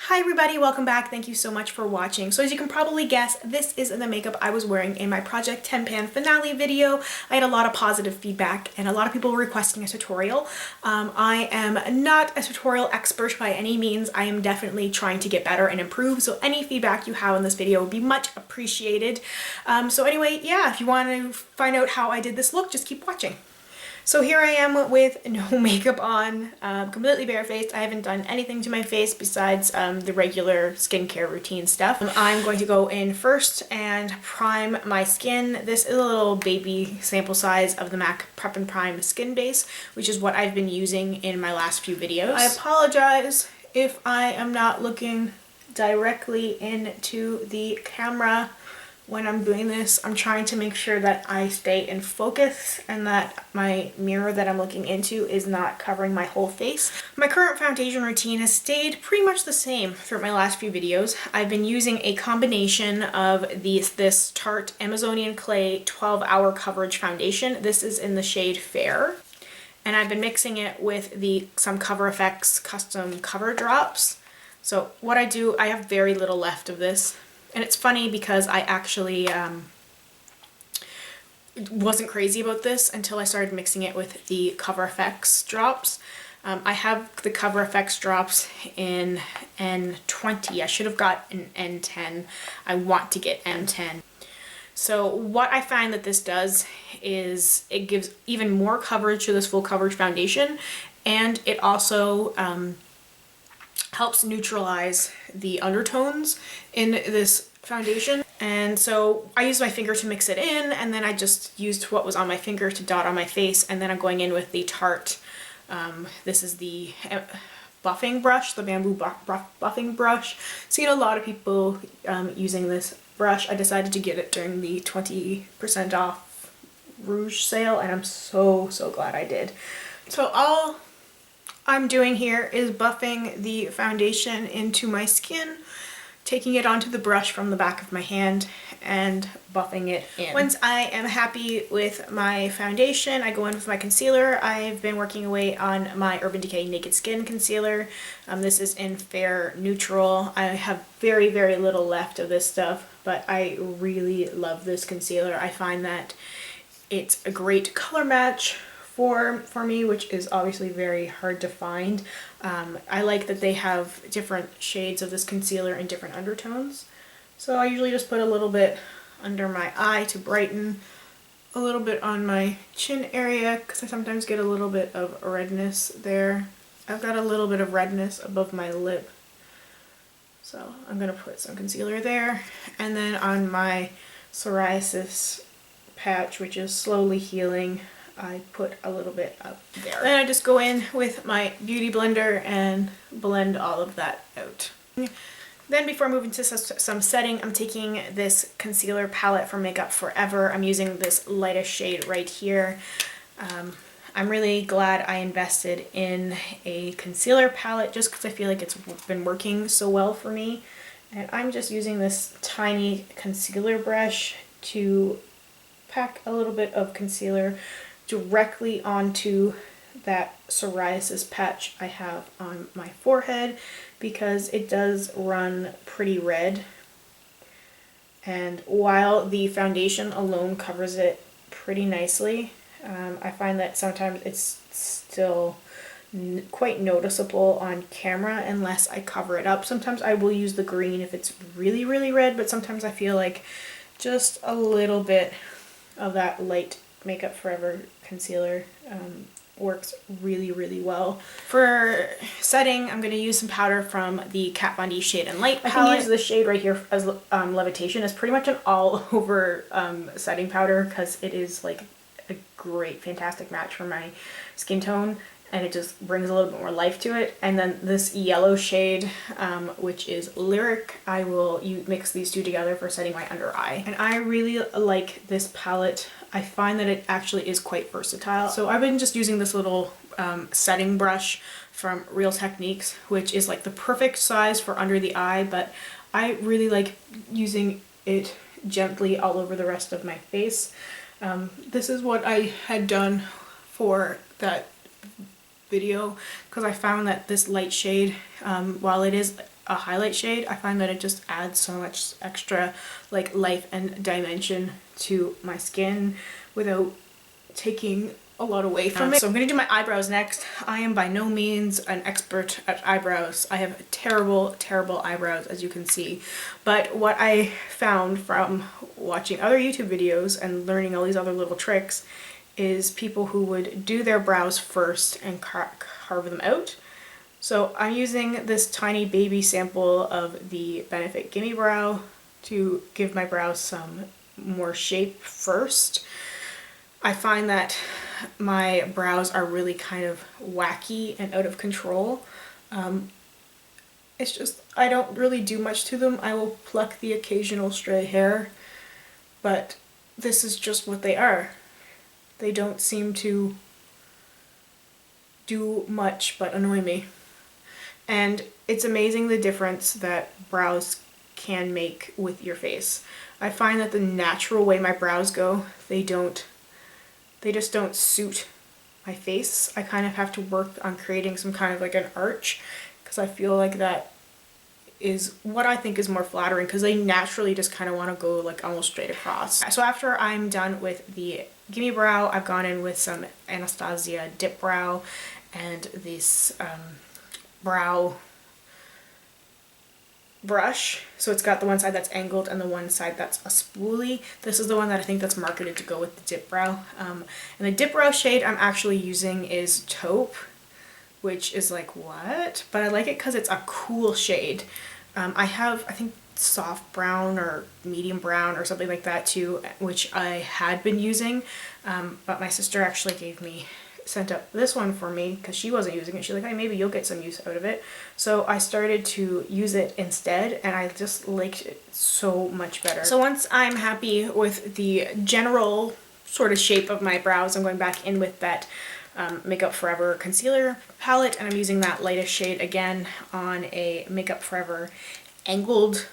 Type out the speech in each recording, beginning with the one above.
Hi everybody, welcome back. Thank you so much for watching. So as you can probably guess, this is the makeup I was wearing in my Project 10 Pan finale video. I had a lot of positive feedback and a lot of people requesting a tutorial. I am not a tutorial expert by any means. I am definitely trying to get better and improve, so any feedback you have on this video would be much appreciated. So anyway, yeah, if you want to find out how I did this look, just keep watching. So here I am with no makeup on, completely barefaced. I haven't done anything to my face besides the regular skincare routine stuff. I'm going to go in first and prime my skin. This is a little baby sample size of the MAC Prep and Prime Skin Base, which is what I've been using in my last few videos. I apologize if I am not looking directly into the camera when I'm doing this. I'm trying to make sure that I stay in focus and that my mirror that I'm looking into is not covering my whole face. My current foundation routine has stayed pretty much the same throughout my last few videos. I've been using a combination of this Tarte Amazonian Clay 12-Hour Coverage Foundation. This is in the shade Fair. And I've been mixing it with some CoverFX custom cover drops. So what I do, I have very little left of this. And it's funny because I actually wasn't crazy about this until I started mixing it with the CoverFX drops. I have the CoverFX drops in N20. I should have got an N10. I want to get N10. So what I find that this does is it gives even more coverage to this full coverage foundation, and it also helps neutralize the undertones in this foundation. And so I used my finger to mix it in, and then I just used what was on my finger to dot on my face, and then I'm going in with the Tarte. This is the buffing brush, the bamboo buffing brush. Seen a lot of people using this brush. I decided to get it during the 20% off Rouge sale, and I'm so glad I did. So all I'm doing here is buffing the foundation into my skin, taking it onto the brush from the back of my hand and buffing it in. Once I am happy with my foundation, I go in with my concealer. I've been working away on my Urban Decay Naked Skin Concealer. This is in Fair Neutral. I have very little left of this stuff, but I really love this concealer. I find that it's a great color match for me, which is obviously very hard to find. I like that they have different shades of this concealer in different undertones. So I usually just put a little bit under my eye to brighten, a little bit on my chin area because I sometimes get a little bit of redness there. I've got a little bit of redness above my lip. So I'm going to put some concealer there, and then on my psoriasis patch, which is slowly healing, I put a little bit up there. Then I just go in with my beauty blender and blend all of that out. Then before moving to some setting, I'm taking this concealer palette from Makeup Forever. I'm using this lightest shade right here. I'm really glad I invested in a concealer palette just because I feel like it's been working so well for me. And I'm just using this tiny concealer brush to pack a little bit of concealer directly onto that psoriasis patch I have on my forehead, because it does run pretty red. And while the foundation alone covers it pretty nicely, I find that sometimes it's still quite noticeable on camera unless I cover it up. Sometimes I will use the green if it's really red, but sometimes I feel like just a little bit of that light Makeup Forever concealer works really well. For setting, I'm going to use some powder from the Kat Von D Shade and Light palette. I can use this shade right here as Levitation. It's pretty much an all-over setting powder because it is like a great, fantastic match for my skin tone, and it just brings a little bit more life to it. And then this yellow shade, which is Lyric, I will mix these two together for setting my under eye. And I really like this palette. I find that it actually is quite versatile. So I've been just using this little setting brush from Real Techniques, which is like the perfect size for under the eye, but I really like using it gently all over the rest of my face. This is what I had done for that video because I found that this light shade, while it is a highlight shade. I find that it just adds so much extra like life and dimension to my skin without taking a lot away from it. So I'm gonna do my eyebrows next. I am by no means an expert at eyebrows. I have terrible, terrible eyebrows, as you can see. But what I found from watching other YouTube videos and learning all these other little tricks is people who would do their brows first and carve them out. So I'm using this tiny baby sample of the Benefit Gimme Brow to give my brows some more shape first. I find that my brows are really kind of wacky and out of control. It's just, I don't really do much to them. I will pluck the occasional stray hair, but this is just what they are. They don't seem to do much but annoy me. And it's amazing the difference that brows can make with your face. I find that the natural way my brows go, they just don't suit my face. I kind of have to work on creating some kind of like an arch, because I feel like that is what I think is more flattering, because they naturally just kind of want to go like almost straight across. So after I'm done with the Gimme Brow, I've gone in with some Anastasia Dipbrow and this brow brush. So it's got the one side that's angled and the one side that's a spoolie. This is the one that I think that's marketed to go with the Dipbrow. And the Dipbrow shade I'm actually using is Taupe, which is like, what? But I like it because it's a cool shade. I have, I think, soft brown or medium brown or something like that too, which I had been using, but my sister actually sent up this one for me because she wasn't using it. She's like, hey, maybe you'll get some use out of it. So I started to use it instead, and I just liked it so much better. So once I'm happy with the general sort of shape of my brows, I'm going back in with that Makeup Forever concealer palette, and I'm using that lightest shade again on a Makeup Forever angled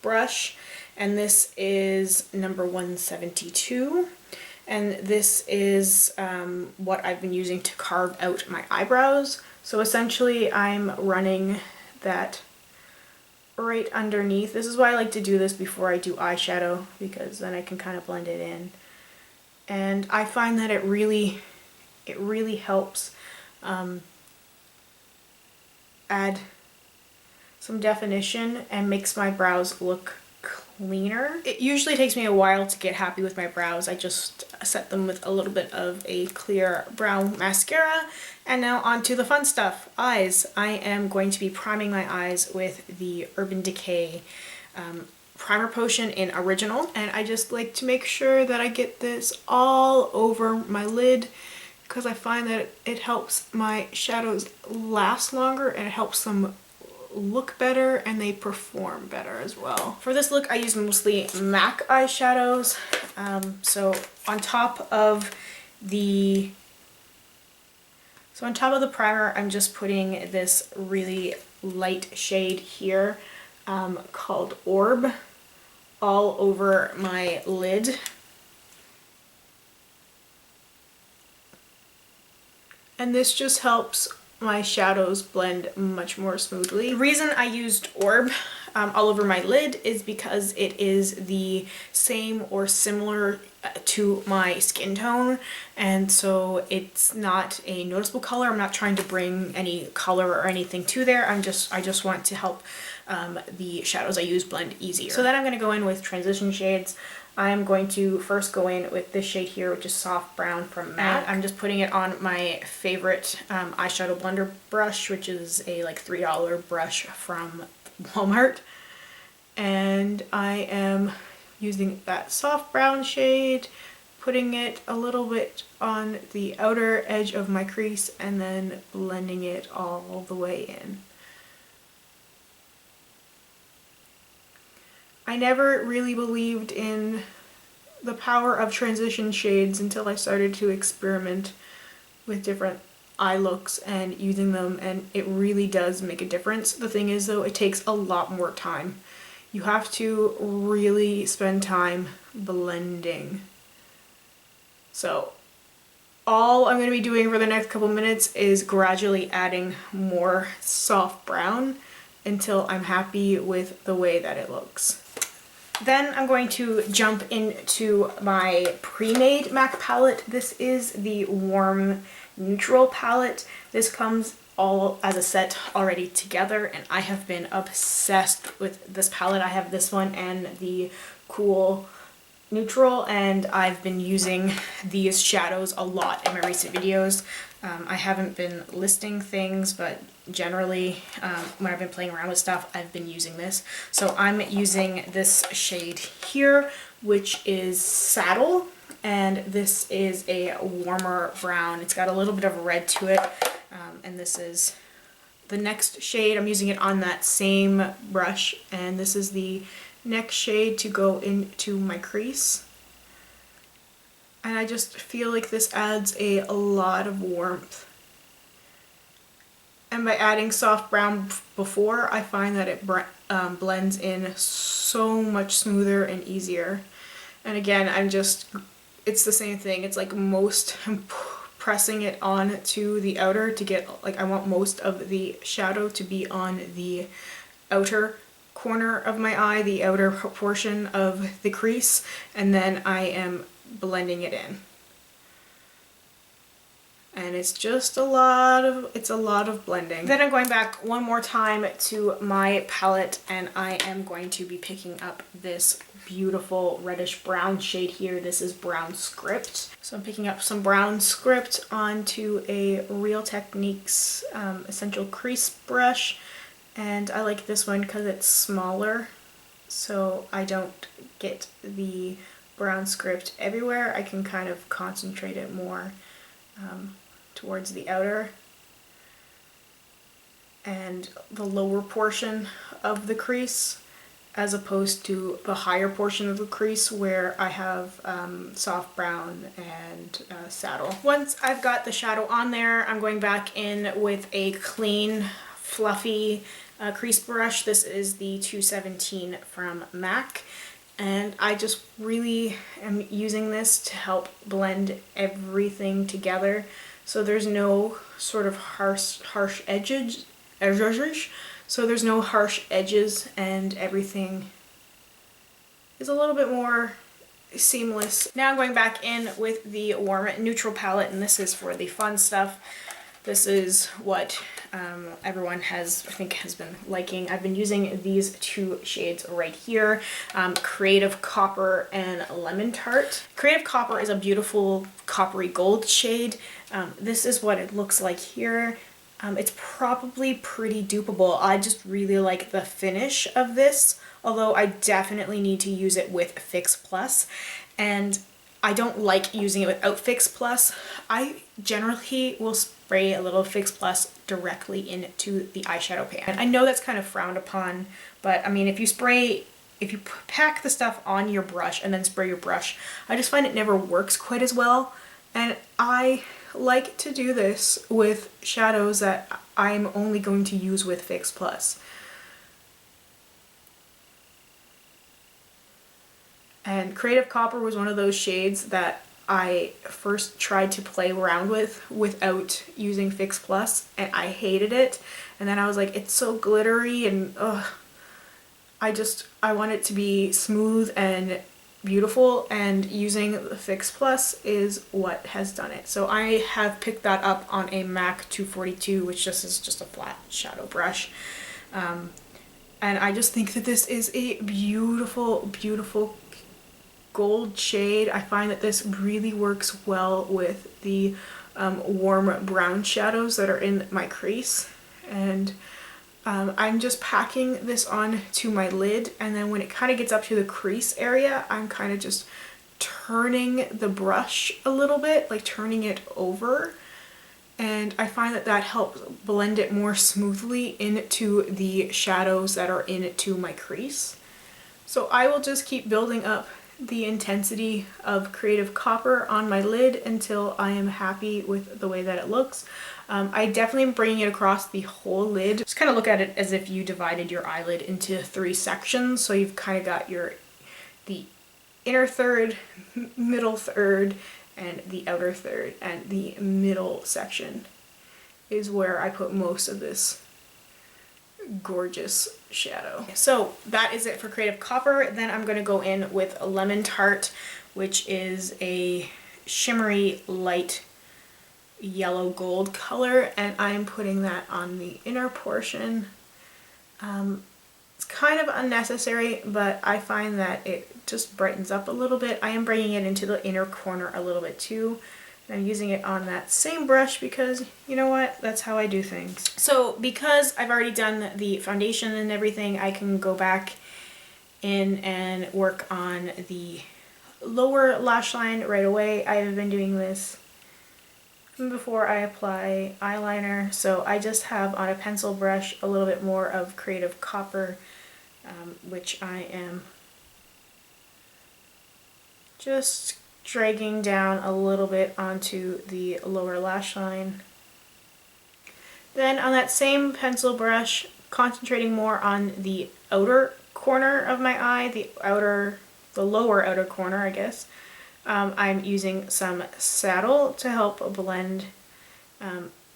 brush, and this is number 172. And this is what I've been using to carve out my eyebrows. So essentially I'm running that right underneath. This is why I like to do this before I do eyeshadow, because then I can kind of blend it in. And I find that it really helps add some definition and makes my brows look cleaner. It usually takes me a while to get happy with my brows. I just set them with a little bit of a clear brown mascara. And now on to the fun stuff, eyes. I am going to be priming my eyes with the Urban Decay primer potion in Original, and I just like to make sure that I get this all over my lid, because I find that it helps my shadows last longer and it helps them look better, and they perform better as well. For this look I use mostly MAC eyeshadows. So on top of the primer, I'm just putting this really light shade here called Orb all over my lid. And this just helps my shadows blend much more smoothly. The reason I used Orb all over my lid is because it is the same or similar to my skin tone, and so it's not a noticeable color. I'm not trying to bring any color or anything to there. I just want to help the shadows I use blend easier. So then I'm going to go in with transition shades. I'm going to first go in with this shade here, which is Soft Brown from MAC. I'm just putting it on my favorite eyeshadow blender brush, which is a like $3 brush from Walmart. And I am using that soft brown shade, putting it a little bit on the outer edge of my crease, and then blending it all the way in. I never really believed in the power of transition shades until I started to experiment with different eye looks and using them, and it really does make a difference. The thing is though, it takes a lot more time. You have to really spend time blending. So all I'm going to be doing for the next couple minutes is gradually adding more soft brown until I'm happy with the way that it looks. Then I'm going to jump into my pre-made MAC palette. This is the Warm Neutral palette. This comes all as a set already together, and I have been obsessed with this palette. I have this one and the Cool Neutral, and I've been using these shadows a lot in my recent videos. I haven't been listing things, but generally when I've been playing around with stuff, I've been using this. So I'm using this shade here, which is Saddle, and this is a warmer brown. It's got a little bit of red to it, and this is the next shade. I'm using it on that same brush, and this is the next shade to go into my crease. And I just feel like this adds a lot of warmth. And by adding soft brown before, I find that it blends in so much smoother and easier. And again, it's the same thing. It's like I'm pressing it on to the outer to get, like, I want most of the shadow to be on the outer corner of my eye, the outer portion of the crease, and then I am blending it in. And it's just a lot of blending. Then I'm going back one more time to my palette, and I am going to be picking up this beautiful reddish brown shade here. This is Brown Script. So I'm picking up some Brown Script onto a Real Techniques Essential Crease brush. And I like this one because it's smaller, so I don't get the brown script everywhere. I can kind of concentrate it more towards the outer and the lower portion of the crease, as opposed to the higher portion of the crease where I have soft brown and Saddle. Once I've got the shadow on there, I'm going back in with a clean, fluffy crease brush. This is the 217 from MAC, and I just really am using this to help blend everything together, so there's no sort of harsh edges. So there's no harsh edges, and everything is a little bit more seamless. Now I'm going back in with the Warm Neutral palette, and this is for the fun stuff. This is what everyone I think has been liking. I've been using these two shades right here, Creative Copper and Lemon Tart. Creative Copper is a beautiful coppery gold shade. This is what it looks like here. It's probably pretty dupeable. I just really like the finish of this, although I definitely need to use it with Fix Plus, and I don't like using it without Fix Plus. I generally will spray a little Fix Plus directly into the eyeshadow pan. I know that's kind of frowned upon, but I mean, if you pack the stuff on your brush and then spray your brush, I just find it never works quite as well. And I like to do this with shadows that I'm only going to use with Fix Plus. And Creative Copper was one of those shades that I first tried to play around with without using Fix Plus, and I hated it. And then I was like, it's so glittery, and I want it to be smooth and beautiful, and using the Fix Plus is what has done it. So I have picked that up on a MAC 242, which just is just a flat shadow brush. And I just think that this is a beautiful, beautiful gold shade. I find that this really works well with the warm brown shadows that are in my crease, and I'm just packing this on to my lid, and then when it kind of gets up to the crease area, I'm kind of just turning the brush a little bit, like turning it over, and I find that that helps blend it more smoothly into the shadows that are into my crease. So I will just keep building up the intensity of Creative Copper on my lid until I am happy with the way that it looks. I definitely am bringing it across the whole lid. Just kind of look at it as if you divided your eyelid into 3 sections. So you've kind of got the inner third, middle third, and the outer third, and the middle section is where I put most of this gorgeous shadow. So that is it for Creative Copper. Then I'm going to go in with Lemon Tart, which is a shimmery light yellow gold color, and I'm putting that on the inner portion. It's kind of unnecessary, but I find that it just brightens up a little bit. I am bringing it into the inner corner a little bit too. And I'm using it on that same brush because, you know what, that's how I do things. So because I've already done the foundation and everything, I can go back in and work on the lower lash line right away. I have been doing this before I apply eyeliner, so I just have on a pencil brush a little bit more of Creative Copper, which I am just dragging down a little bit onto the lower lash line. Then on that same pencil brush, concentrating more on the outer corner of my eye, the lower outer corner, I guess, I'm using some Saddle to help blend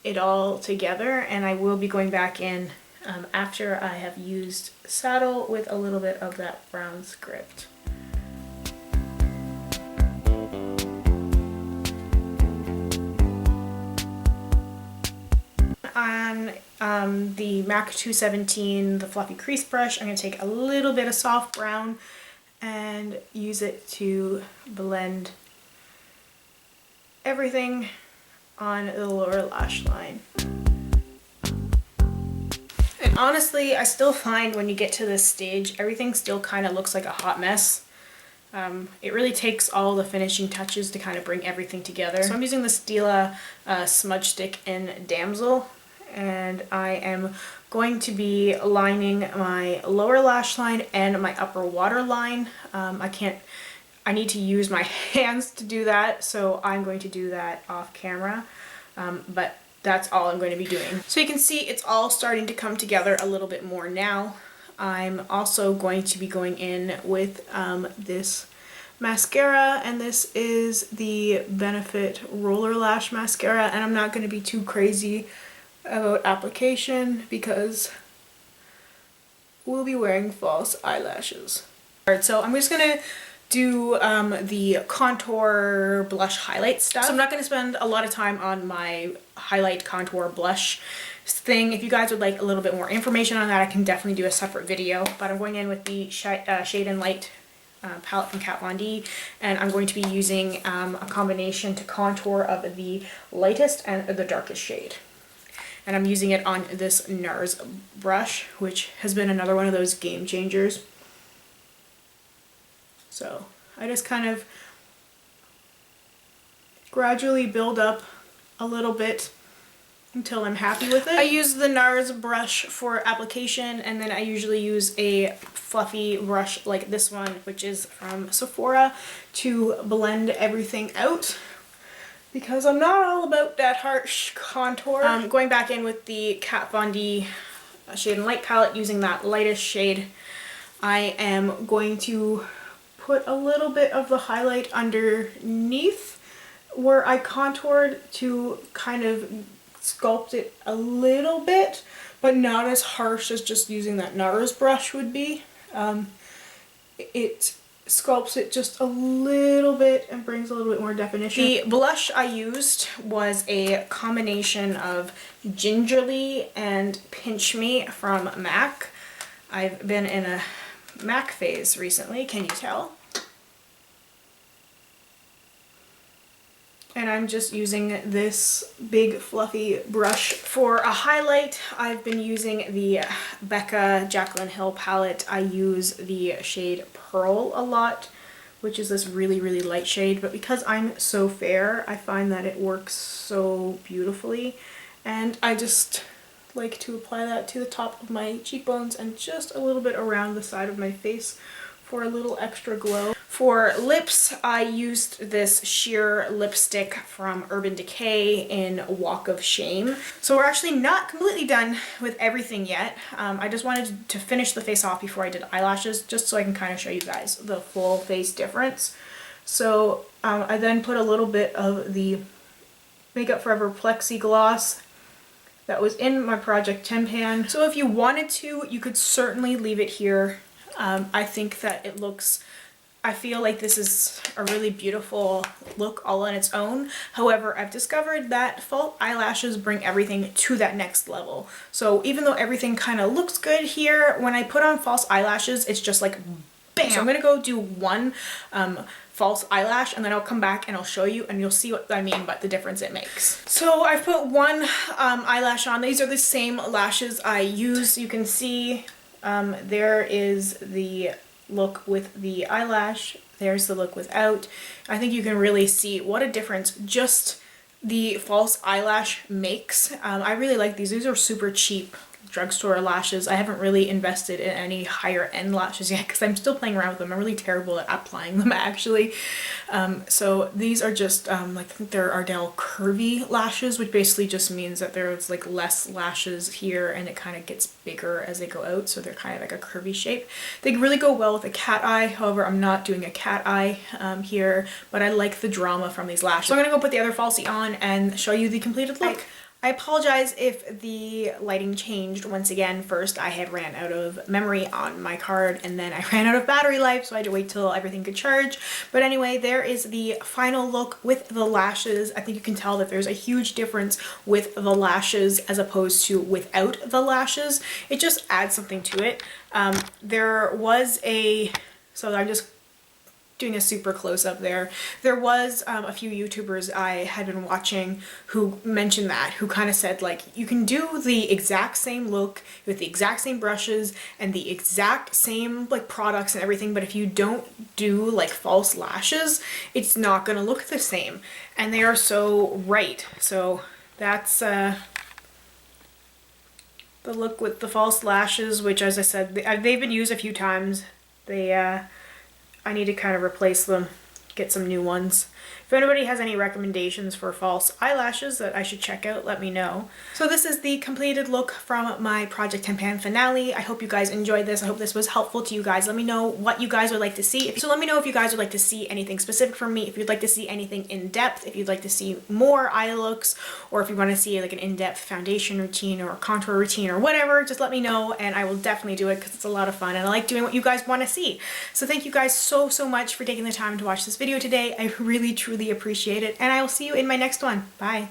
it all together, and I will be going back in after I have used Saddle with a little bit of that brown script. On the MAC 217, the fluffy crease brush, I'm going to take a little bit of soft brown and use it to blend everything on the lower lash line. And honestly, I still find when you get to this stage, everything still kind of looks like a hot mess. It really takes all the finishing touches to kind of bring everything together. So I'm using the Stila Smudge Stick in Damsel, and I am going to be lining my lower lash line and my upper waterline. I need to use my hands to do that, so I'm going to do that off camera, but that's all I'm going to be doing. So you can see it's all starting to come together a little bit more now. I'm also going to be going in with this mascara, and this is the Benefit Roller Lash Mascara, and I'm not going to be too crazy about application because we'll be wearing false eyelashes. Alright, so I'm just gonna do the contour blush highlight stuff. So I'm not gonna spend a lot of time on my highlight contour blush thing. If you guys would like a little bit more information on that, I can definitely do a separate video, but I'm going in with the Shade and Light palette from Kat Von D, and I'm going to be using a combination to contour of the lightest and the darkest shade. And I'm using it on this NARS brush, which has been another one of those game changers. So I just kind of gradually build up a little bit until I'm happy with it. I use the NARS brush for application, and then I usually use a fluffy brush like this one, which is from Sephora, to blend everything out, because I'm not all about that harsh contour. Going back in with the Kat Von D Shade and Light palette, using that lightest shade, I am going to put a little bit of the highlight underneath where I contoured to kind of sculpt it a little bit, but not as harsh as just using that NARS brush would be. It sculpts it just a little bit and brings a little bit more definition. The blush I used was a combination of Gingerly and Pinch Me from MAC. I've been in a MAC phase recently, can you tell? And I'm just using this big fluffy brush for a highlight. I've been using the Becca Jaclyn Hill palette. I use the shade Pearl a lot, which is this really, really light shade, but because I'm so fair, I find that it works so beautifully, and I just like to apply that to the top of my cheekbones and just a little bit around the side of my face for a little extra glow. For lips, I used this sheer lipstick from Urban Decay in Walk of Shame. So we're actually not completely done with everything yet. I just wanted to finish the face off before I did eyelashes, just so I can kind of show you guys the full face difference. So I then put a little bit of the Makeup Forever Plexi Gloss that was in my Project 10 pan. So if you wanted to, you could certainly leave it here. I think that it looks, I feel like this is a really beautiful look all on its own. However, I've discovered that false eyelashes bring everything to that next level. So even though everything kind of looks good here, when I put on false eyelashes, it's just like bam. So I'm gonna go do one false eyelash and then I'll come back and I'll show you and you'll see what I mean by the difference it makes. So I've put one eyelash on. These are the same lashes I use. You can see there is the look with the eyelash, there's the look without. I think you can really see what a difference just the false eyelash makes. I really like these. These are super cheap drugstore lashes. I haven't really invested in any higher end lashes yet because I'm still playing around with them. I'm really terrible at applying them actually. So these are just I think they're Ardell curvy lashes, which basically just means that there's like less lashes here and it kind of gets bigger as they go out, so they're kind of like a curvy shape. They really go well with a cat eye. However, I'm not doing a cat eye here, but I like the drama from these lashes. So I'm gonna go put the other falsie on and show you the completed look. I apologize if the lighting changed once again. First I had ran out of memory on my card and then I ran out of battery life, so I had to wait till everything could charge. But anyway, there is the final look with the lashes. I think you can tell that there's a huge difference with the lashes as opposed to without the lashes. It just adds something to it. There was a, so I'm just doing a super close up there. There was a few YouTubers I had been watching who mentioned that, who kind of said like, you can do the exact same look with the exact same brushes and the exact same like products and everything, but if you don't do like false lashes, it's not gonna look the same. And they are so right. So that's the look with the false lashes, which as I said, they've been used a few times. I need to kind of replace them, get some new ones. If anybody has any recommendations for false eyelashes that I should check out, let me know. So this is the completed look from my Project 10 pan finale. I hope you guys enjoyed this. I hope this was helpful to you guys. Let me know what you guys would like to see. So let me know if you guys would like to see anything specific from me, if you'd like to see anything in depth, if you'd like to see more eye looks, or if you want to see like an in-depth foundation routine or contour routine or whatever, just let me know and I will definitely do it because it's a lot of fun and I like doing what you guys want to see. So thank you guys so much for taking the time to watch this video today. I really truly appreciate it and I will see you in my next one. Bye.